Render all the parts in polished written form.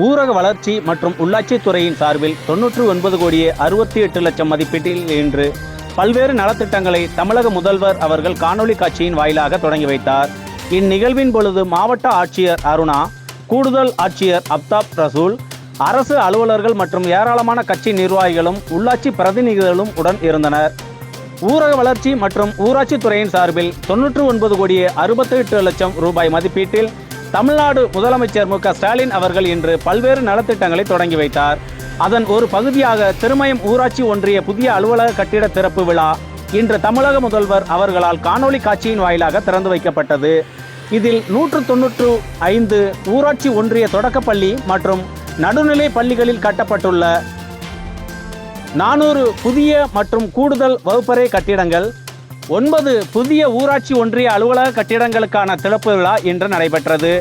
ஊரக வளர்ச்சி மற்றும் உள்ளாட்சித்துறையின் சார்பில் 99 கோடியே 68 லட்சம் மதிப்பீட்டில் இன்று பல்வேறு நலத்திட்டங்களை தமிழக முதல்வர் அவர்கள் காணொலி காட்சியின் வாயிலாக தொடங்கி வைத்தார். இந்நிகழ்வின் பொழுது மாவட்ட ஆட்சியர் அருணா, கூடுதல் ஆட்சியர் அப்தாப் ரசூல், அரசு அலுவலர்கள் மற்றும் ஏராளமான கட்சி நிர்வாகிகளும் உள்ளாட்சி பிரதிநிதிகளும் உடன் இருந்தனர். ஊரக வளர்ச்சி மற்றும் ஊராட்சித்துறையின் சார்பில் 99 கோடியே 68 லட்சம் ரூபாய் மதிப்பீட்டில் தமிழ்நாடு முதலமைச்சர் மு.க.ஸ்டாலின் அவர்கள் இன்று பல்வேறு நலத்திட்டங்களை தொடங்கி வைத்தார். அதன் ஒரு பகுதியாக திருமயம் ஊராட்சி ஒன்றிய புதிய அலுவலக கட்டிட திறப்பு விழா இன்று தமிழக முதல்வர் அவர்களால் காணொலி காட்சியின் வாயிலாக திறந்து வைக்கப்பட்டது. இதில் 195 ஊராட்சி ஒன்றிய தொடக்கப்பள்ளி மற்றும் நடுநிலை பள்ளிகளில் கட்டப்பட்டுள்ள 400 புதிய மற்றும் கூடுதல் வகுப்பறை கட்டிடங்கள், 9 புதிய ஊராட்சி ஒன்றிய அலுவலக கட்டிடங்களுக்கான திறப்பு விழா இன்று நடைபெற்றது.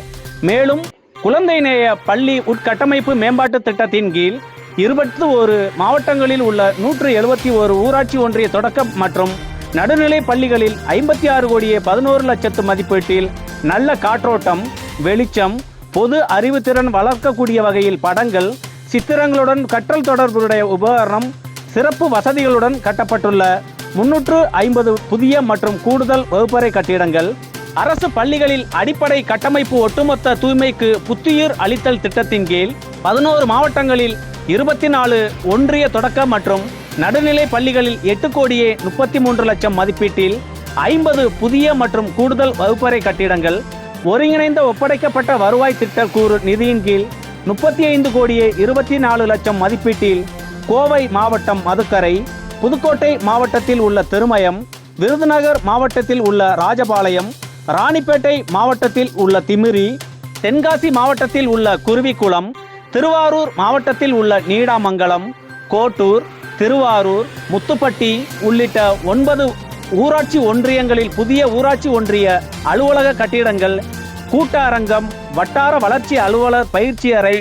மேலும் குழந்தை நேய பள்ளி உட்கட்டமைப்பு மேம்பாட்டு திட்டத்தின் கீழ் 21 மாவட்டங்களில் உள்ள 171 ஊராட்சி ஒன்றிய தொடக்க மற்றும் நடுநிலை பள்ளிகளில் 56 கோடியே 11 லட்சத்து மதிப்பீட்டில் நல்ல காற்றோட்டம், வெளிச்சம், பொது அறிவுத்திறன் வளர்க்கக்கூடிய வகையில் படங்கள், சித்திரங்களுடன் கற்றல் தொடர்புடைய உபகரணம், சிறப்பு வசதிகளுடன் கட்டப்பட்டுள்ள 350 புதிய மற்றும் கூடுதல் வகுப்பறை கட்டிடங்கள், அரசு பள்ளிகளில் அடிப்படை கட்டமைப்பு ஒட்டுமொத்த தூய்மைக்கு புத்துயிர் அளித்தல் திட்டத்தின் கீழ் 11 மாவட்டங்களில் 24 ஒன்றிய தொடக்க மற்றும் நடுநிலை பள்ளிகளில் 8 கோடியே 33 லட்சம் மதிப்பீட்டில் 50 புதிய மற்றும் கூடுதல் வகுப்பறை கட்டிடங்கள், ஒருங்கிணைந்த ஒப்படைக்கப்பட்ட வருவாய் திட்ட கூறு நிதியின் கீழ் 35 கோடியே 24 லட்சம் மதிப்பீட்டில் கோவை மாவட்டம் மதுக்கரை, புதுக்கோட்டை மாவட்டத்தில் உள்ள திருமயம், விருதுநகர் மாவட்டத்தில் உள்ள ராஜபாளையம், ராணிப்பேட்டை மாவட்டத்தில் உள்ள திமிரி, தென்காசி மாவட்டத்தில் உள்ள குருவிக்குளம், திருவாரூர் மாவட்டத்தில் உள்ள நீடாமங்கலம், கோட்டூர், திருவாரூர், முத்துப்பட்டி உள்ளிட்ட 9 ஊராட்சி ஒன்றியங்களில் புதிய ஊராட்சி ஒன்றிய அலுவலக கட்டிடங்கள், கூட்ட அரங்கம், வட்டார வளர்ச்சி அலுவலர் பயிற்சி அறை,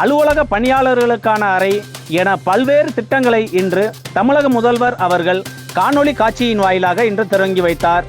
அலுவலக பணியாளர்களுக்கான அறை என பல்வேறு திட்டங்களை இன்று தமிழக முதல்வர் அவர்கள் காணொலி காட்சியின் வாயிலாக இன்று தொடங்கி வைத்தார்.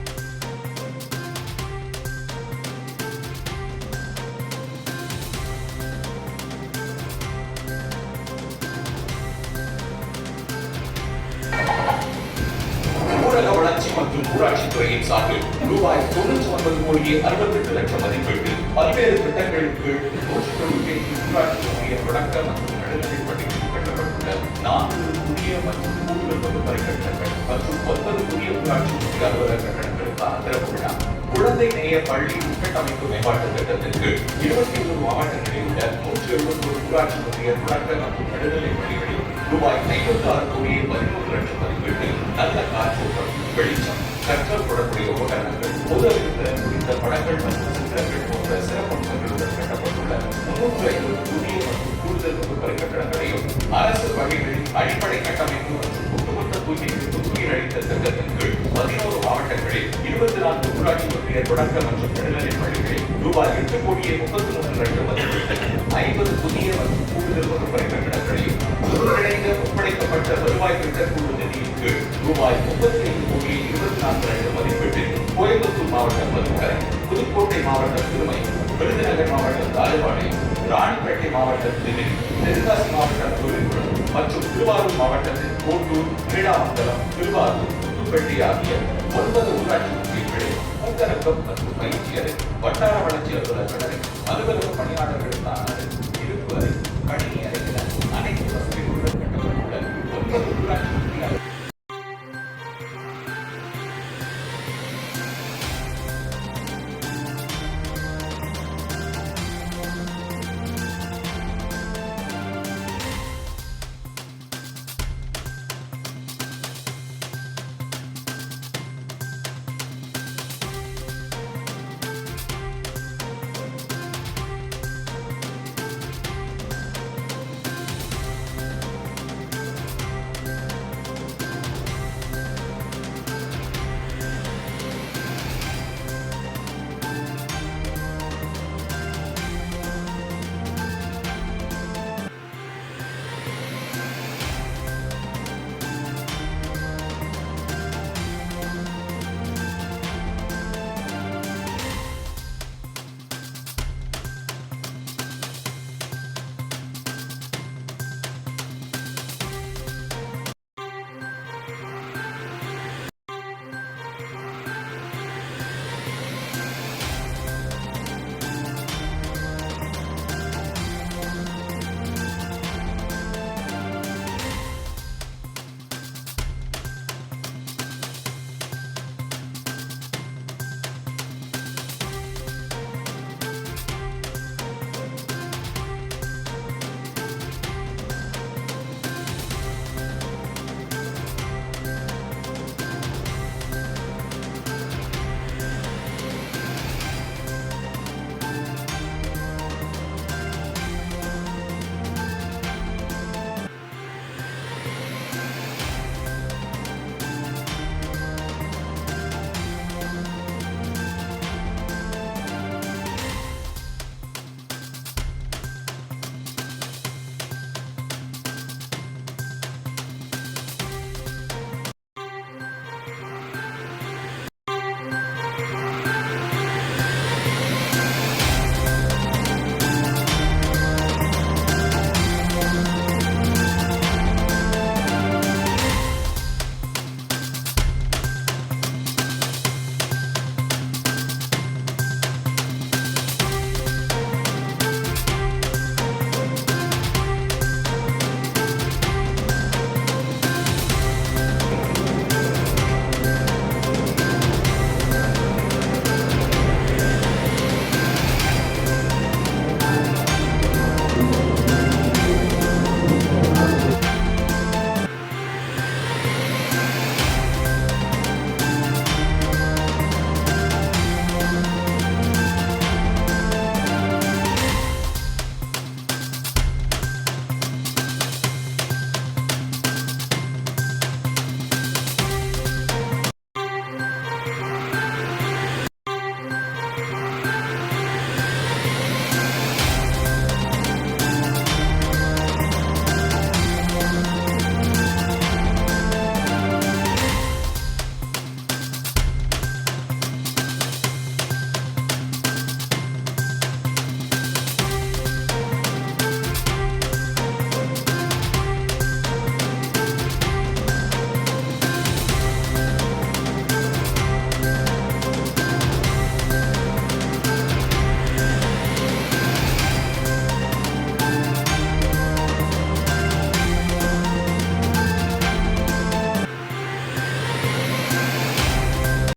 ஊரக வளர்ச்சி மற்றும் ஊராட்சித்துறையின் சார்பில் ரூபாய் 99 கோடியே 68 லட்சம் மதிப்பீட்டில் பல்வேறு திட்டங்களுக்கு 195 ஊராட்சி ஒன்றிய தொடக்க மற்றும் நடுநிலை பள்ளிகளில் கட்டப்பட்டுள்ள 4 புதிய மற்றும் கூடுதல் வகுப்பறை கட்டடங்கள் மற்றும் 9 புதிய ஊராட்சி ஒன்றிய அலுவலக கட்டடங்களுக்கான திறப்பு விழா, குழந்தை நேய பள்ளி உட்கட்டமைப்பு மேம்பாட்டு திட்டத்திற்கு 21 மாவட்டங்களில் உள்ள 171 ஊராட்சி ஒன்றிய தொடக்க மற்றும் நடுநிலை பள்ளிகளில் ரூபாய் 56 கோடியே 13 லட்சம் மதிப்பீட்டில் நல்ல காற்றோட்டம், வெளிச்சம், கற்றல் தொடர்புடைய உபகரணங்கள், பொது அறிவுத்திறன் குறித்த படங்கள் மற்றும் சித்திரங்கள் போன்ற சிறப்பம்சங்களுடன் கட்டப்பட்டுள்ள 350 புதிய மற்றும் கூடுதல் வகுப்பறை கட்டடங்களையும், அரசு பள்ளிகளில் அடிப்படை கட்டமைப்பு மற்றும் ஒட்டுமொத்த தூய்மைக்கு புத்துயிர் அளித்த திட்டத்தின் கீழ் 11 மாவட்டங்களில் 24 ஊராட்சி ஒன்றிய தொடக்க மற்றும் நடுநிலை பள்ளிகளில் ரூபாய் 8 கோடியே 33 லட்சம் மதிப்பீட்டில் 50 புதிய மற்றும் கூடுதல் வகுப்பறை கட்டடங்களையும், ஒருங்கிணைந்த ஒப்படைக்கப்பட்ட வருவாய் திட்ட குழு நிதியின் கீழ் ரூபாய் 35 கோடியே 24 லட்சம் மதிப்பீட்டில் கோயம்புத்தூர் மாவட்டம் மதுக்கரை, புதுக்கோட்டை மாவட்டம் திருமயம், விருதுநகர் மாவட்டம் ராஜபாளையம், ராணிப்பேட்டை மாவட்டம் திமிரி, தென்காசி மாவட்டம் குருவிக்குளம் மற்றும் திருவாரூர் மாவட்டத்தில் கோட்டூர், நீடாமங்கலம், திருவாரூர், புதுப்பட்டி ஆகிய 9 ஊராட்சி ஒன்றியங்களில் கூட்டரங்கம் மற்றும் பயிற்சி அறை, வட்டார வளர்ச்சி அலுவலர் அலுவலக பணியாளர்களுக்கான இருப்பு அறை, கணினி